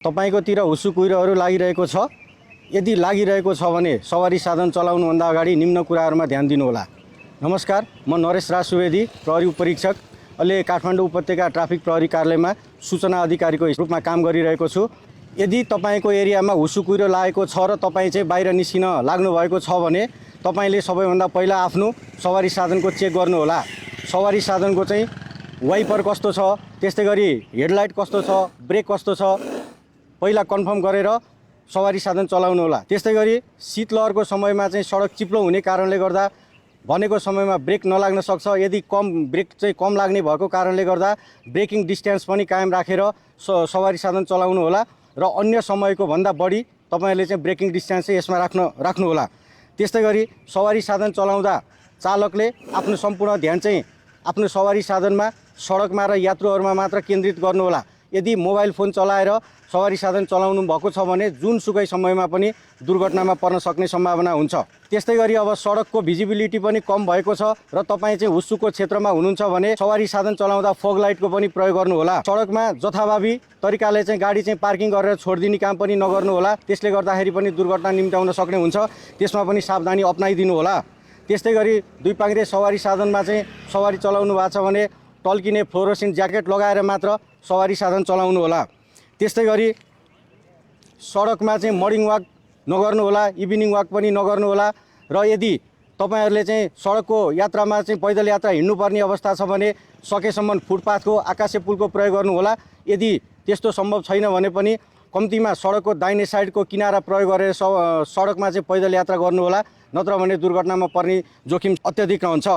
तपाईकोतिर हुस्सु कुहिरोहरू लागिरहेको छ। यदि लागिरहेको छ भने सवारी साधन चलाउनुभन्दा अगाडि निम्न कुराहरूमा ध्यान दिनुहोला। नमस्कार, म नरेश राज सुवेदी, प्रहरी उपरीक्षक, अहिले काठमाडौँ उपत्यका ट्राफिक प्रहरी कार्यालयमा सूचना अधिकारीको रूपमा काम गरिरहेको छु। यदि तपाईँको एरियामा हुस्सु कुहिरो लागेको छ र तपाईँ चाहिँ बाहिर निस्किन लाग्नुभएको छ भने तपाईँले सबैभन्दा पहिला आफ्नो सवारी साधनको चेक गर्नुहोला। सवारी साधनको चाहिँ वाइपर कस्तो छ, त्यस्तै गरी हेडलाइट कस्तो छ, ब्रेक कस्तो छ, पहिला कन्फर्म गरेर सवारी साधन चलाउनु होला। त्यस्तै गरी शीतलहरको समयमा चाहिँ सडक चिप्लो हुने कारणले गर्दा भनेको समयमा ब्रेक नलाग्न सक्छ। यदि ब्रेक चाहिँ कम लाग्ने भएको कारणले गर्दा ब्रेकिङ डिस्टेन्स पनि कायम राखेर सवारी साधन चलाउनु होला र अन्य समयको भन्दा बढी तपाईहरुले चाहिँ ब्रेकिङ डिस्टेन्स चाहिँ यसमा राख्नु होला। त्यस्तै गरी सवारी साधन चलाउँदा चालकले आफ्नो सम्पूर्ण ध्यान चाहिँ आफ्नो सवारी साधनमा, सडकमा र यात्रुहरूमा मात्र केन्द्रित गर्नु होला। यदि मोबाइल फोन चलाएर सवारी साधन चलाउनु भएको छ भने जुनसुकै समयमा पनि दुर्घटनामा पर्न सक्ने सम्भावना हुन्छ। त्यस्तै गरी अब सडकको भिजिबिलिटी पनि कम भएको छ र तपाईँ चाहिँ हुस्सुको क्षेत्रमा हुनुहुन्छ भने सवारी साधन चलाउँदा फग लाइटको पनि प्रयोग गर्नु होला। सडकमा जथाभावी तरिकाले चाहिँ गाडी चाहिँ पार्किङ गरेर छोडिदिने काम पनि नगर्नु होला। त्यसले गर्दाखेरि पनि दुर्घटना निम्त्याउन सक्ने हुन्छ। त्यसमा पनि सावधानी अपनाइदिनु होला। त्यस्तै गरी दुई पाङ्ग्रे सवारी साधनमा चाहिँ सवारी चलाउनु भएको छ भने टल्किने फ्लोरोसेन्ट ज्याकेट लगाएर मात्र सवारी साधन चलाउनु होला। त्यस्तै गरी सडकमा चाहिँ मर्निङ वाक नगर्नु होला, इभिनिङ वाक पनि नगर्नु होला। र यदि तपाईहरुले चाहिँ सडकको यात्रामा चाहिँ पैदल यात्रा हिँड्नुपर्ने अवस्था छ भने सकेसम्म फुटपाथको, आकाशे पुलको प्रयोग गर्नु होला। यदि त्यस्तो सम्भव छैन भने पनि कम्तीमा सडकको दाहिने साइडको किनारा प्रयोग गरेर सडकमा चाहिँ पैदल यात्रा गर्नु होला, नत्र भने दुर्घटनामा पर्ने जोखिम अत्यधिक रहन्छ।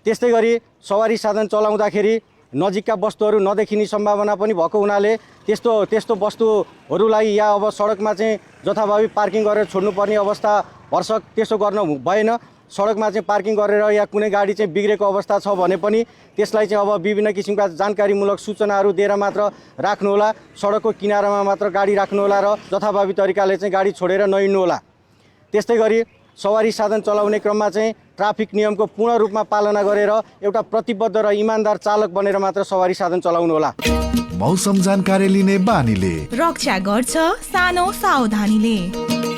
त्यस्तै गरी सवारी साधन चलाउँदाखेरि नजिकका वस्तुहरू नदेखिने सम्भावना पनि भएको हुनाले त्यस्तो वस्तुहरूलाई या अब सडकमा चाहिँ जथाभावी पार्किङ गरेर छोड्नुपर्ने अवस्था भरसक त्यसो गर्न भएन। सडकमा चाहिँ पार्किङ गरेर या कुनै गाडी चाहिँ बिग्रेको अवस्था छ भने पनि त्यसलाई चाहिँ अब विभिन्न किसिमका जानकारीमूलक सूचनाहरू दिएर मात्र राख्नु होला। सडकको किनारामा मात्र गाडी राख्नु होला र जथाभावी तरिकाले चाहिँ गाडी छोडेर नहिँड्नु होला। त्यस्तै गरी सवारी साधन चलाउने क्रममा चाहिँ ट्राफिक नियमको पूर्ण रूपमा पालना गरेर एउटा प्रतिबद्ध र इमानदार चालक बनेर मात्र सवारी साधन चलाउनु होला। मौसम जानकारी लिने बानीले रक्षा गर्छ सानो सावधानीले।